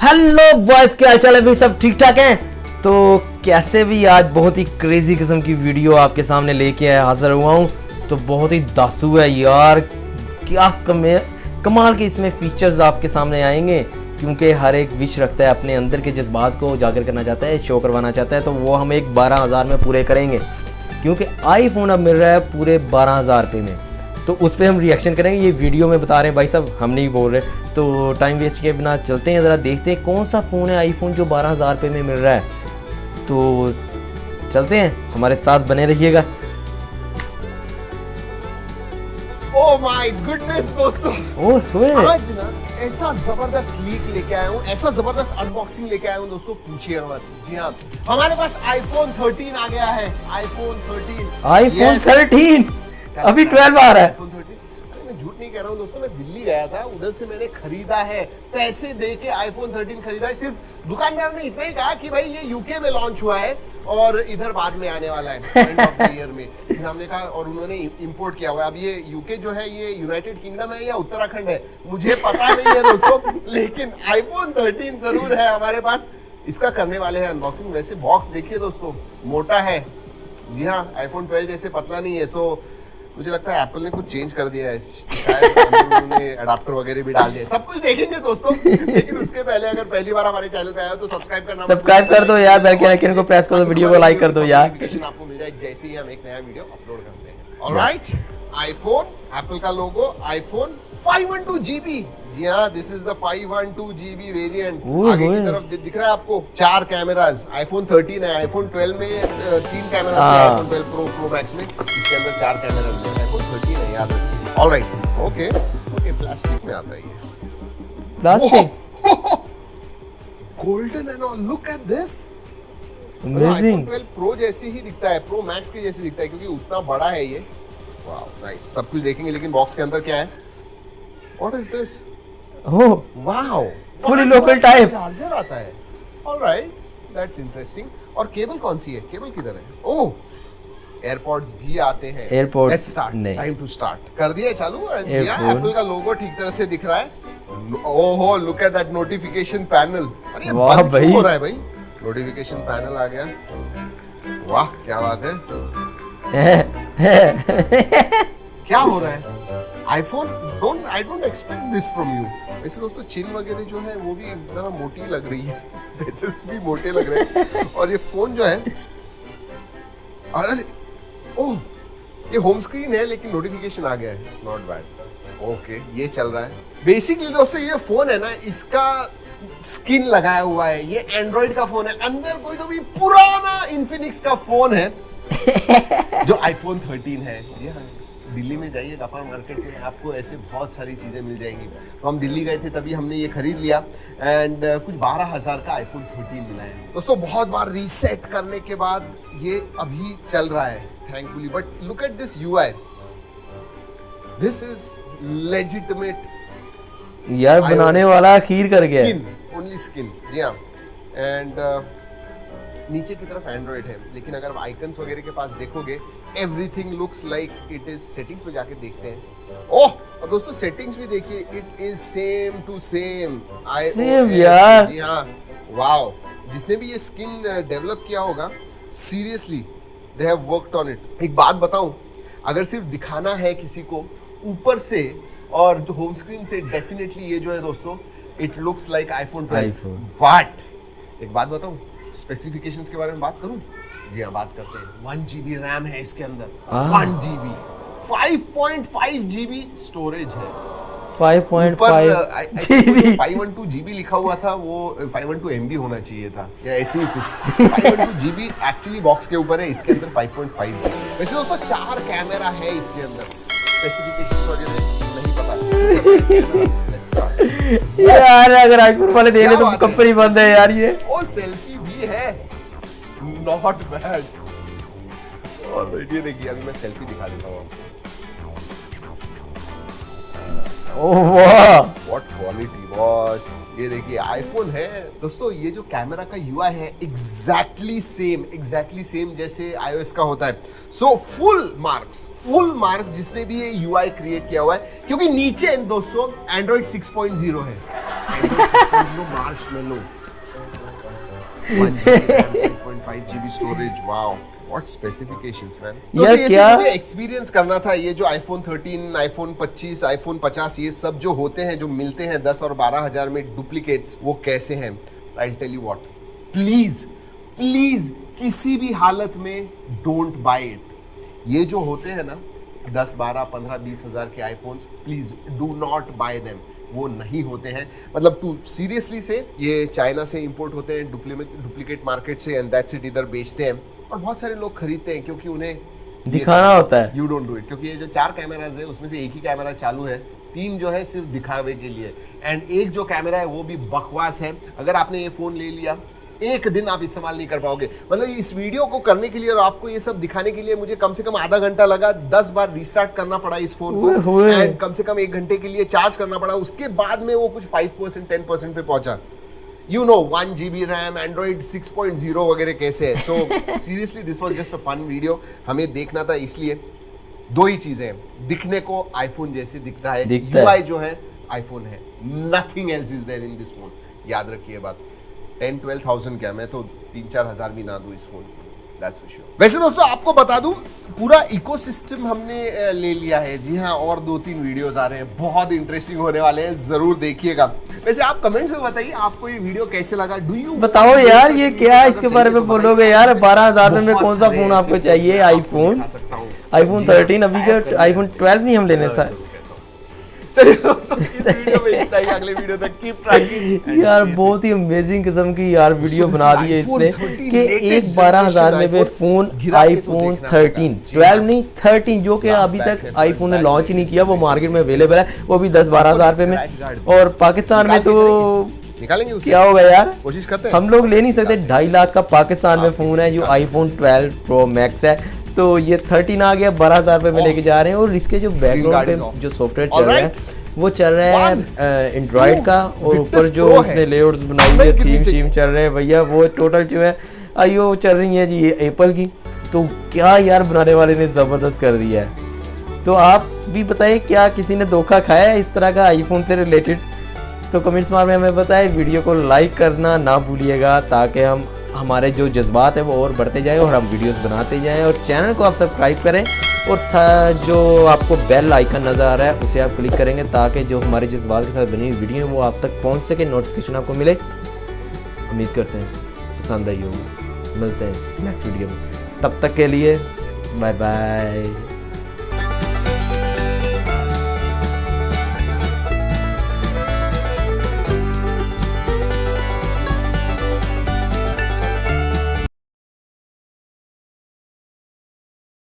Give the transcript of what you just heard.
Hello boys, क्या हाल चाल है भाई? सब ठीक ठाक हैं? तो कैसे भी आज बहुत ही क्रेजी किस्म की वीडियो आपके सामने लेके हाजिर हुआ हूँ। तो बहुत ही दासू है यार, क्या कमाल के इसमें फीचर्स आपके सामने आएंगे, क्योंकि हर एक विश रखता है, अपने अंदर के जज्बात को उजागर करना चाहता है, शो करवाना चाहता है। तो वो हम एक 12,000 में पूरे करेंगे, क्योंकि आईफोन अब मिल रहा है पूरे 12,000 रुपये में। तो उस पर हम रिएक्शन करेंगे। ये वीडियो में बता रहे हैं भाई साहब, हम नहीं बोल रहे। तो टाइम वेस्ट किए बिना चलते हैं, ज़रा देखते हैं कौन सा फ़ोन है आईफोन जो 12,000 रुपये में मिल रहा है। तो चलते हैं, हमारे साथ बने रहिएगा। ओह माय गुडनेस दोस्तों, ओह आज ना ऐसा जबरदस्त लीक लेके आया हूँ, ऐसा जबरदस्त अनबॉक्सिंग लेके आया हूँ दोस्तों, पूछिए मत। जी हाँ, हमारे पास आईफोन 13 आ गया है। आईफोन 13 अभी 12 आ रहा है। iPhone 13, अरे मैं झूठ नहीं कह रहा हूँ दोस्तों, मैं दिल्ली गया था, उधर से मैंने खरीदा है, पैसे दे के आईफोन 13 खरीदा है। सिर्फ दुकानदार ने इतना ही कहा कि भाई ये यूके में लॉन्च हुआ है और इधर बाद में आने वाला है एंड ऑफ द ईयर में। फिर हमने कहा, और उन्होंने इंपोर्ट किया हुआ है। अब ये यूके जो है ये यूनाइटेड किंगडम है या उत्तराखंड है मुझे पता नहीं है दोस्तों, लेकिन आईफोन 13 जरूर है हमारे पास। इसका करने वाले हैं अनबॉक्सिंग। वैसे बॉक्स देखिए दोस्तों, मोटा है। जी हाँ, आईफोन 12 जैसे पतला नहीं है। सो मुझे लगता है एप्पल ने कुछ चेंज कर दिया है, शायद उन्होंने अडाप्टर वगैरह भी डाल दिया। सब कुछ देखेंगे दोस्तों, लेकिन उसके पहले अगर पहली बार हमारे चैनल पे आए हो तो सब्सक्राइब कर दो यार, बेल के आइकन को प्रेस कर दो, वीडियो को लाइक कर दो यार। नोटिफिकेशन आपको मिल जाए जैसे ही हम एक नया वीडियो अपलोड करते हैं। ऑलराइट, आईफोन, एप्पल का लोगो, आईफोन 512 GB। जी हाँ, this is the 512 GB variant. आगे की तरफ दिख रहा है आपको 4 कैमरास। आईफोन 13 है, आईफोन 12 में 3 कैमरास है, आईफोन 12 प्रो मैक्स में इसके अंदर 4 कैमरास है। आईफोन 13 है, याद रखिए। ऑलराइट, ओके ओके, प्लास्टिक में आता है ये, plastic golden and all. Look at this, amazing. IPhone 12 pro जैसी ही दिखता है, प्रो मैक्स के जैसे दिखता है, क्योंकि उतना बड़ा है ये। वाओ नाइस, सब कुछ देखेंगे, लेकिन बॉक्स के अंदर क्या है? What is this? Oh wow, fully local type charger आता है। Alright, that's interesting. और केबल कौन सी है? केबल किधर है? ओह, एयरपॉड्स भी आते हैं। एयरपॉड्स लेट्स स्टार्ट, नहीं, टाइम टू स्टार्ट। कर दिया चालू। एप्पल का लोगो ठीक तरह से दिख रहा है। ओहो, look at that notification panel. अरे वाह भाई, हो रहा है भाई, नोटिफिकेशन पैनल आ गया। वाह क्या बात है। क्या हो रहा है? IPhone I don't expect this from you. वैसे दोस्तों चिन वगैरह जो है वो भी जरा मोटी लग रही है, बेजल्स भी मोटे लग रहे हैं। और ये फोन जो है, अरे ओह, ये होम स्क्रीन है लेकिन नोटिफिकेशन आ गया है, नॉट बैड। ओके, ये चल रहा है। बेसिकली दोस्तों ये फोन है ना, इसका स्किन लगाया हुआ है, ये एंड्रॉइड का फोन है। अंदर कोई तो भी पुराना इन्फिनिक्स का फोन है जो आईफोन 13 है। जी हाँ, दिल्ली में जाइए गफार मार्केट में, आपको ऐसे बहुत सारी चीज़ें मिल जाएंगी। तो हम दिल्ली गए थे, तभी हमने ये खरीद लिया एंड कुछ 12,000 का आईफोन 13 मिला है दोस्तों। बहुत बार रीसेट करने के बाद ये अभी चल रहा है thankfully. But look at this UI, this is legitimate यार, बनाने वाला खीर कर गया। Only skin. जी हाँ, एंड नीचे की तरफ एंड्रॉइड है, लेकिन अगर आइकन्स वगैरह के पास देखोगे, everything looks like it is. Settings में जाके देखते हैं। ओह, और दोस्तों सेटिंग्स भी देखिए, it is same to same यार। जी हाँ, वाओ। जिसने भी ये स्किन डेवलप किया होगा, seriously they have worked on it. एक बात बताऊं, अगर सिर्फ दिखाना है किसी को ऊपर से और जो होम स्क्रीन से, डेफिनेटली ये जो है दोस्तों, it looks like iPhone 12। But एक बात बताऊं, स्पेसिफिकेशंस के बारे में बात करूं? जी हाँ, बात करते हैं। 1 GB रैम है इसके अंदर, 1 GB, 5.5 GB स्टोरेज है। 5.5 GB 512 GB लिखा हुआ था, वो 512 MB होना चाहिए था या ऐसे ही कुछ। 512 GB एक्चुअली बॉक्स के ऊपर है, इसके अंदर 5.5 GB। वैसे दोस्तों 4 कैमरा है इसके अंदर, स्पेसिफिकेशंस वगैरह नहीं पता। लेट्स स्टार्ट यार, अगर आईफोन वाले दे ले तो कंपनी बंद है यार। ये ओ सेल्फी भी है, नॉट बैड। और ये देखिए, अभी मैं सेल्फी दिखा देता हूँ आपको। ओह वाह, व्हाट क्वालिटी बॉस। ये देखिए आईफोन है दोस्तों। ये जो कैमरा का यूआई है एग्जैक्टली सेम जैसे iOS का होता है। सो फुल मार्क्स जिसने भी ये यूआई क्रिएट किया हुआ है, क्योंकि नीचे दोस्तों एंड्रॉइड 6.0 है। Android 6.0 Marshmallow, 1GB RAM, 5.5 GB storage. Wow, what specifications, man. यार ये क्या? सब मुझे एक्सपीरियंस करना था। ये जो iPhone 13, iPhone 25, iPhone 50 ये सब जो होते हैं, जो मिलते हैं 10 और 12 हजार में डुप्लीकेट्स, वो कैसे हैं? I'll tell you what. Please किसी भी हालत में डोंट बाय इट। ये जो होते हैं ना 10, 12, 15, 20 हजार के iPhones, please do not bye them. वो नहीं होते हैं, मतलब तू सीरियसली से, ये चाइना से इंपोर्ट होते हैं डुप्लीकेट मार्केट से, एंड दैट्स इट, इधर बेचते हैं और बहुत सारे लोग खरीदते हैं क्योंकि उन्हें दिखाना होता है। यू डोंट डू इट, क्योंकि ये जो 4 कैमराज है उसमें से एक ही कैमरा चालू है, 3 जो है सिर्फ दिखावे के लिए, एंड एक जो कैमरा है वो भी बकवास है। अगर आपने ये फोन ले लिया, एक दिन आप इस्तेमाल नहीं कर पाओगे। मतलब इस वीडियो को करने के लिए और आपको ये सब दिखाने के लिए मुझे कम से कम आधा घंटा लगा, 10 बार रिस्टार्ट करना पड़ा इस फोन को, एंड कम से कम 1 घंटे के लिए चार्ज करना पड़ा। उसके बाद में वो कुछ 5% 10% पे पहुंचा। You know, 1 GB RAM, Android 6.0 वगैरह कैसे है। So seriously this was just a fun video, हमें देखना था। इसलिए 2 ही चीजें हैं, दिखने को आईफोन जैसे दिखता है, UI जो है आईफोन है, nothing else is there in this phone. याद रखिए बात। 10-12,000 क्या, मैं तो 3-4 हजार भी ना दूं इस फोन को, that's for sure। वैसे दोस्तों आपको बता दूं, पूरा इकोसिस्टम हमने ले लिया है। जी हाँ, और 2-3 वीडियोस आ रहे हैं, बहुत इंटरेस्टिंग होने वाले हैं, जरूर देखिएगा। वैसे आप कमेंट में बताइए आपको ये वीडियो कैसे लगा। डू यू बताओ यार, ये क्या है, इसके बारे में बोलोगे यार? 12,000 में कौन सा फोन आपको चाहिए? आईफोन 13, अभी का आईफोन 12 नहीं हम लेने था। चलिए दोस्तों, इस वीडियो में इतना ही, अगले वीडियो तक कीप ट्रैकिंग। यार बहुत ही अमेजिंग किस्म की यार वीडियो बना दी है इसने कि एक 12,000 में फोन आईफोन 13, 12 नहीं 13, जो कि अभी तक आईफोन ने लॉन्च ही नहीं किया, वो मार्केट में अवेलेबल है, वो भी 10-12 हजार रुपए में। और पाकिस्तान में तो निकालेंगे क्या होगा यार, कोशिश करते हैं। हम लोग ले नहीं सकते। 2.5 लाख का पाकिस्तान में फोन है जो आईफोन 12 प्रो मैक्स है, तो ये 13 आ गया, 12,000 रुपए में लेके जा रहे हैं। और इसके जो बैकग्राउंड पे जो सॉफ्टवेयर चल रहा है वो चल रहा है एंड्रॉइड का, और ऊपर जो उसने लेआउट्स बनाई है, थीम चल रहे हैं भैया, वो टोटल जो है आईओ चल रही है जी, ये एप्पल की। तो क्या यार बनाने वाले ने जबरदस्त कर दिया है। तो आप भी बताइए, क्या किसी ने धोखा खाया है इस तरह का आईफोन से रिलेटेड? तो कमेंट्स में हमें बताएं, वीडियो को लाइक करना ना भूलिएगा, ताकि हमारे जो जज्बात है वो और बढ़ते जाए और हम वीडियोस बनाते जाएं। और चैनल को आप सब्सक्राइब करें, और जो आपको बेल आइकन नज़र आ रहा है उसे आप क्लिक करेंगे, ताकि जो हमारे जज्बात के साथ बनी हुई वीडियो है वो आप तक पहुंच सके, नोटिफिकेशन आपको मिले। उम्मीद करते हैं पसंद आई होगी। मिलते हैं नेक्स्ट वीडियो में, तब तक के लिए बाय बाय।